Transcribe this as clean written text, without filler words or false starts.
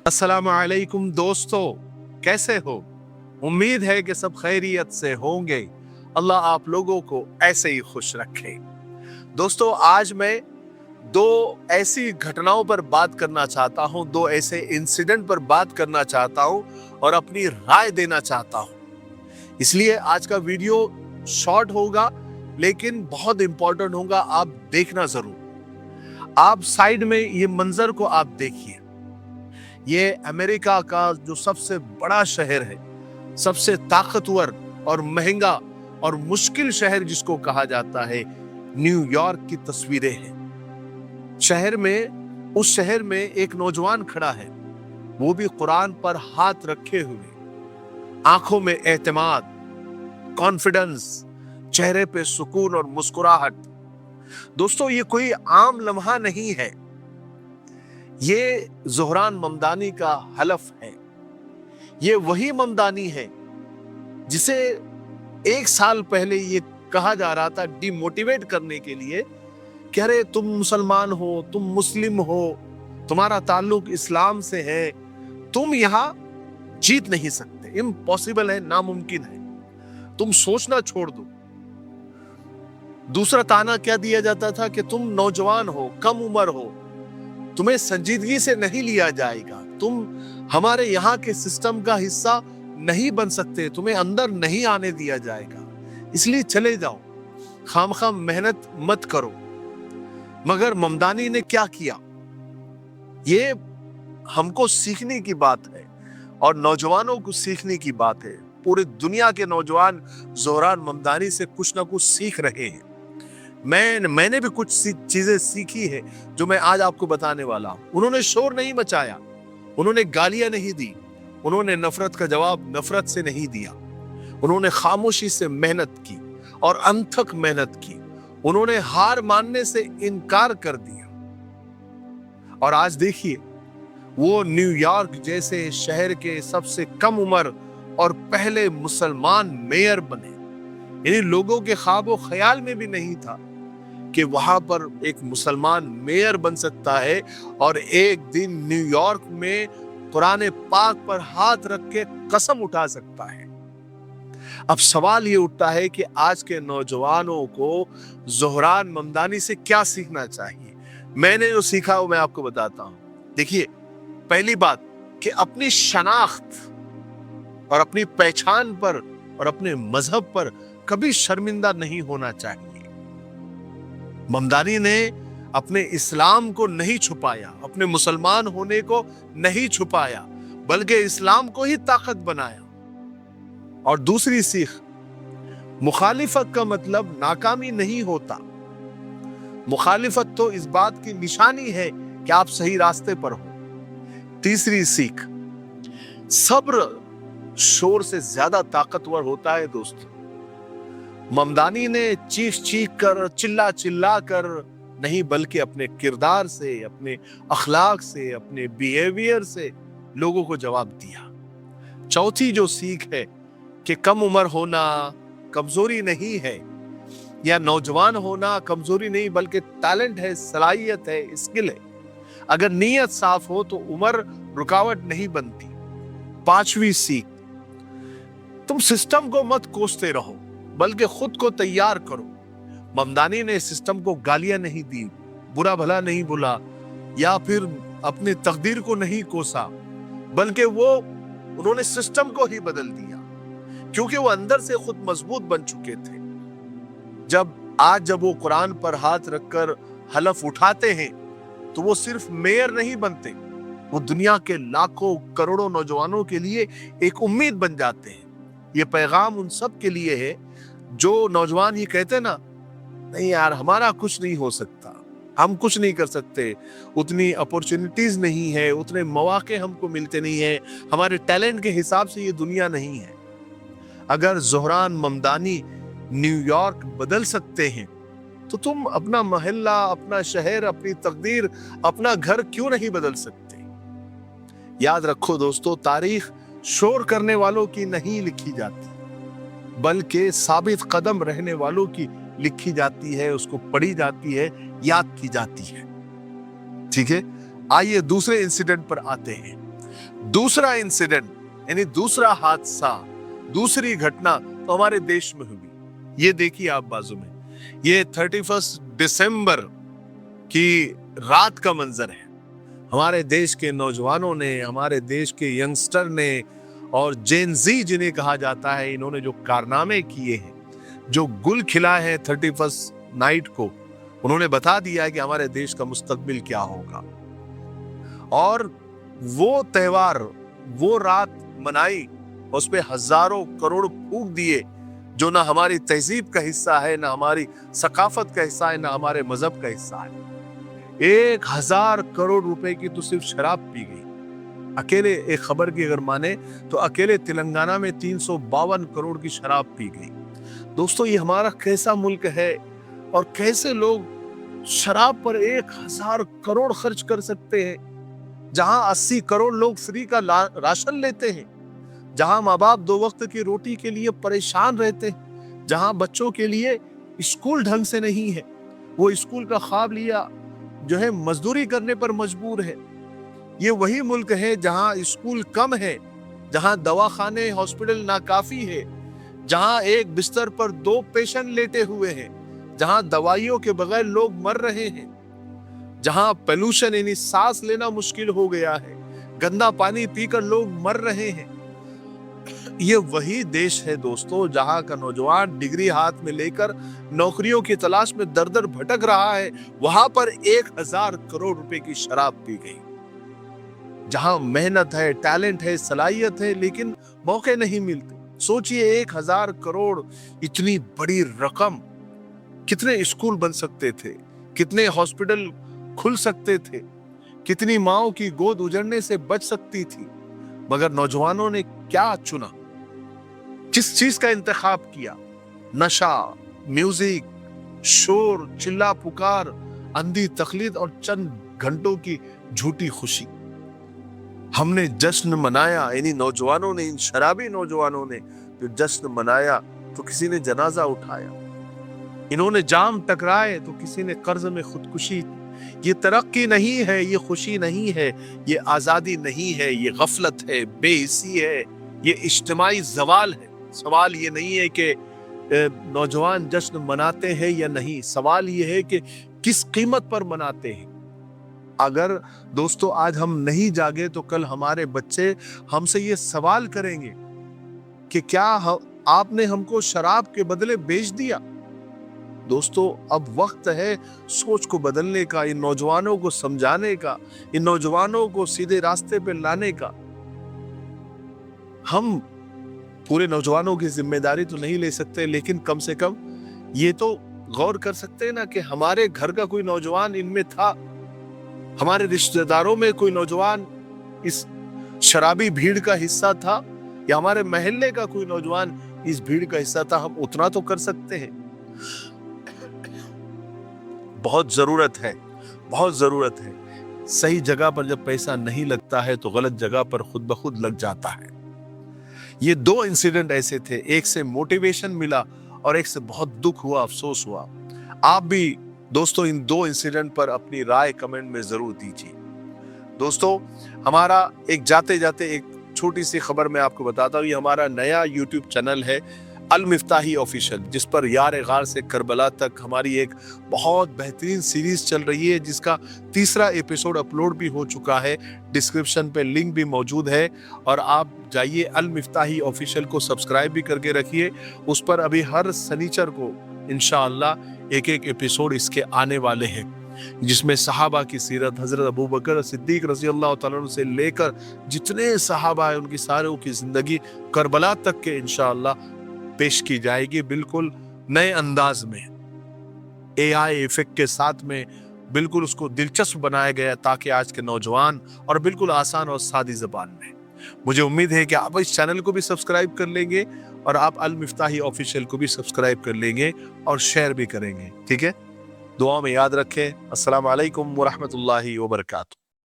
अस्सलामु अलैकुम दोस्तों, कैसे हो? उम्मीद है कि सब खैरियत से होंगे। अल्लाह आप लोगों को ऐसे ही खुश रखे। दोस्तों, आज मैं दो ऐसी घटनाओं पर बात करना चाहता हूं, दो ऐसे इंसिडेंट पर बात करना चाहता हूं और अपनी राय देना चाहता हूं। इसलिए आज का वीडियो शॉर्ट होगा लेकिन बहुत इंपॉर्टेंट होगा, आप देखना जरूर। आप साइड में ये मंजर को आप देखिए। ये अमेरिका का जो सबसे बड़ा शहर है, सबसे ताकतवर और महंगा और मुश्किल शहर जिसको कहा जाता है, न्यूयॉर्क की तस्वीरें हैं। उस शहर में एक नौजवान खड़ा है, वो भी कुरान पर हाथ रखे हुए, आंखों में एतमाद, कॉन्फिडेंस, चेहरे पे सुकून और मुस्कुराहट। दोस्तों, ये कोई आम लम्हा नहीं है, ये ज़ोहरान ममदानी का हलफ है। ये वही ममदानी है जिसे 1 साल पहले ये कहा जा रहा था डिमोटिवेट करने के लिए कि अरे तुम मुसलमान हो, तुम मुस्लिम हो, तुम्हारा ताल्लुक इस्लाम से है, तुम यहां जीत नहीं सकते, इम्पॉसिबल है, नामुमकिन है, तुम सोचना छोड़ दो। दूसरा ताना क्या दिया जाता था कि तुम नौजवान हो, कम उम्र हो, तुम्हें संजीदगी से नहीं लिया जाएगा, तुम हमारे यहाँ के सिस्टम का हिस्सा नहीं बन सकते, तुम्हें अंदर नहीं आने दिया जाएगा, इसलिए चले जाओ, खामखाम मेहनत मत करो। मगर ममदानी ने क्या किया? ये हमको सीखने की बात है और नौजवानों को सीखने की बात है। पूरी दुनिया के नौजवान ज़ोहरान ममदानी से कुछ ना कुछ सीख रहे हैं। मैंने भी कुछ चीजें सीखी है जो मैं आज आपको बताने वाला हूं। उन्होंने शोर नहीं मचाया, उन्होंने गालियां नहीं दी, उन्होंने नफरत का जवाब नफरत से नहीं दिया, उन्होंने खामोशी से मेहनत की और अनथक मेहनत की। उन्होंने हार मानने से इनकार कर दिया और आज देखिए, वो न्यूयॉर्क जैसे शहर के सबसे कम उम्र और पहले मुसलमान मेयर बने। यानी लोगों के ख्वाबो ख्याल में भी नहीं था कि वहां पर एक मुसलमान मेयर बन सकता है और एक दिन न्यूयॉर्क में कुरान पाक पर हाथ रख के कसम उठा सकता है। अब सवाल ये उठता है कि आज के नौजवानों को ज़ोहरान ममदानी से क्या सीखना चाहिए? मैंने जो सीखा वो मैं आपको बताता हूं। देखिए, पहली बात कि अपनी शनाख्त और अपनी पहचान पर और अपने मजहब पर कभी शर्मिंदा नहीं होना चाहिए। ममदानी ने अपने इस्लाम को नहीं छुपाया, अपने मुसलमान होने को नहीं छुपाया, बल्कि इस्लाम को ही ताकत बनाया। और दूसरी सीख, मुखालिफत का मतलब नाकामी नहीं होता। मुखालिफत तो इस बात की निशानी है कि आप सही रास्ते पर हो। तीसरी सीख, सब्र शोर से ज्यादा ताकतवर होता है। दोस्तों, ममदानी ने चीख कर, चिल्ला कर नहीं, बल्कि अपने किरदार से, अपने अखलाक से, अपने बिहेवियर से लोगों को जवाब दिया। चौथी जो सीख है कि कम उम्र होना कमजोरी नहीं है, या नौजवान होना कमजोरी नहीं, बल्कि टैलेंट है, सलाहियत है, स्किल है। अगर नीयत साफ हो तो उम्र रुकावट नहीं बनती। पांचवी सीख, तुम सिस्टम को मत कोसते रहो, बल्कि खुद को तैयार करो। ममदानी ने सिस्टम को गालियां नहीं दी, बुरा भला नहीं बोला, या फिर अपनी तकदीर को नहीं कोसा, बल्कि उन्होंने सिस्टम को ही बदल दिया, क्योंकि वो अंदर से खुद मजबूत बन चुके थे। जब वो कुरान पर हाथ रखकर हलफ उठाते हैं तो वो सिर्फ मेयर नहीं बनते, वो दुनिया के लाखों करोड़ों नौजवानों के लिए एक उम्मीद बन जाते हैं। ये पैगाम उन सब के लिए है जो नौजवान ये कहते ना, नहीं यार हमारा कुछ नहीं हो सकता, हम कुछ नहीं कर सकते, उतनी अपॉर्चुनिटीज नहीं है, उतने मौके हमको मिलते नहीं है, हमारे टैलेंट के हिसाब से ये दुनिया नहीं है। अगर ज़ोहरान ममदानी न्यूयॉर्क बदल सकते हैं तो तुम अपना मोहल्ला, अपना शहर, अपनी तकदीर, अपना घर क्यों नहीं बदल सकते? याद रखो दोस्तों, तारीख शोर करने वालों की नहीं लिखी जाती, बल्कि साबित कदम रहने वालों की लिखी जाती है, उसको पढ़ी जाती है, याद की जाती है। ठीक है, आइए दूसरे इंसिडेंट पर आते हैं। दूसरा इंसिडेंट यानी दूसरा हादसा, दूसरी घटना तो हमारे देश में हुई। ये देखिए आप बाजू में, ये 31 दिसंबर की रात का मंजर है। हमारे देश के नौजवानों ने, हमारे देश के यंगस्टर ने और जेन ज़ी जिन्हें कहा जाता है, इन्होंने जो कारनामे किए हैं, जो गुल खिला है 31 नाइट को, उन्होंने बता दिया है कि हमारे देश का मुस्तकबिल क्या होगा। और वो त्योहार, वो रात मनाई, उस पे हजारों करोड़ फूंक दिए, जो ना हमारी तहजीब का हिस्सा है, ना हमारी सकाफत का हिस्सा है, ना हमारे मजहब का हिस्सा है। 1000 करोड़ रुपए की तो सिर्फ शराब पी गई। अकेले एक खबर की अगर माने तो अकेले तेलंगाना में 352 करोड़ की शराब पी गई। दोस्तों, ये हमारा कैसा मुल्क है और कैसे लोग शराब पर 1000 करोड़ खर्च कर सकते हैं, जहां 80 करोड़ लोग फ्री का राशन लेते हैं, जहां माँ बाप 2 वक्त की रोटी के लिए परेशान रहते हैं, जहां बच्चों के लिए स्कूल ढंग से नहीं है, वो स्कूल का ख्वाब लिया जो है मजदूरी करने पर मजबूर है। ये वही मुल्क है जहां स्कूल कम है, जहां दवाखाने हॉस्पिटल नाकाफी है, जहां एक बिस्तर पर 2 पेशेंट लेटे हुए हैं, जहां दवाइयों के बगैर लोग मर रहे हैं, जहां पोल्यूशन यानी सांस लेना मुश्किल हो गया है, गंदा पानी पीकर लोग मर रहे हैं। ये वही देश है दोस्तों जहां का नौजवान डिग्री हाथ में लेकर नौकरियों की तलाश में दर दर भटक रहा है। वहां पर 1000 करोड़ रुपए की शराब पी गई। जहां मेहनत है, टैलेंट है, सलाहियत है, लेकिन मौके नहीं मिलते। सोचिए 1000 करोड़, इतनी बड़ी रकम, कितने स्कूल बन सकते थे, कितने हॉस्पिटल खुल सकते थे, कितनी माओं की गोद उजड़ने से बच सकती थी। मगर नौजवानों ने क्या चुना, किस चीज का इंतखाब किया? नशा, म्यूजिक, शोर, चिल्ला पुकार, अंधी तकलीद और चंद घंटों की झूठी खुशी। हमने जश्न मनाया, यानी नौजवानों ने, इन शराबी नौजवानों ने जो जश्न मनाया तो किसी ने जनाजा उठाया, इन्होंने जाम टकराए तो किसी ने कर्ज में खुदकुशी। ये तरक्की नहीं है, ये खुशी नहीं है, ये आजादी नहीं है, ये गफलत है, बेहिसी है, ये इज्तिमाई जवाल है। सवाल ये नहीं है कि नौजवान जश्न मनाते हैं या नहीं, सवाल ये है कि किस कीमत पर मनाते हैं। अगर दोस्तों आज हम नहीं जागे तो कल हमारे बच्चे हमसे ये सवाल करेंगे कि क्या आपने हमको शराब के बदले बेच दिया। दोस्तों, अब वक्त है सोच को बदलने का, इन नौजवानों को समझाने का, इन नौजवानों को सीधे रास्ते पे लाने का। हम पूरे नौजवानों की जिम्मेदारी तो नहीं ले सकते, लेकिन कम से कम ये तो गौर कर सकते हैं ना कि हमारे घर का कोई नौजवान इनमें था, हमारे रिश्तेदारों में कोई नौजवान इस शराबी भीड़ का हिस्सा था, या हमारे महल्ले का कोई नौजवान इस भीड़ का हिस्सा था। हम उतना तो कर सकते हैं। बहुत जरूरत है, बहुत जरूरत है। सही जगह पर जब पैसा नहीं लगता है तो गलत जगह पर खुद ब खुद लग जाता है। ये 2 इंसिडेंट ऐसे थे, एक से मोटिवेशन मिला और एक से बहुत दुख हुआ, अफसोस हुआ। आप भी दोस्तों इन 2 इंसिडेंट पर अपनी राय कमेंट में जरूर दीजिए। दोस्तों, हमारा एक जाते जाते एक छोटी सी खबर मैं आपको बताता हूँ। ये हमारा नया यूट्यूब चैनल है अल मिफ्ताही ऑफिशियल, जिस पर यार गार से करबला तक हमारी एक बहुत बेहतरीन सीरीज चल रही है, जिसका 3रा एपिसोड अपलोड भी हो चुका है। डिस्क्रिप्शन पे लिंक भी मौजूद है और आप जाइए अल मिफ्ताही ऑफिशियल को सब्सक्राइब भी करके रखिए। उस पर अभी हर शनिचर को इंशाअल्लाह एक एपिसोड इसके आने वाले हैं, जिसमें सहाबा की सीरत, हजरत अबू बकर सिद्दीक रज़ी अल्लाह तआला अन्हु से लेकर जितने सहाबा है उनकी सारों की जिंदगी करबला तक के इंशाअल्लाह पेश की जाएगी, बिल्कुल नए अंदाज में, एआई इफेक्ट के साथ में। बिल्कुल उसको दिलचस्प बनाया गया ताकि आज के नौजवान, और बिल्कुल आसान और सादी जबान में। मुझे उम्मीद है कि आप इस चैनल को भी सब्सक्राइब कर लेंगे और आप अल मिफ्ताही ऑफिशियल को भी सब्सक्राइब कर लेंगे और शेयर भी करेंगे। ठीक है, दुआ में याद रखें। अस्सलाम वालेकुम व रहमतुल्लाहि व बरकातुहू।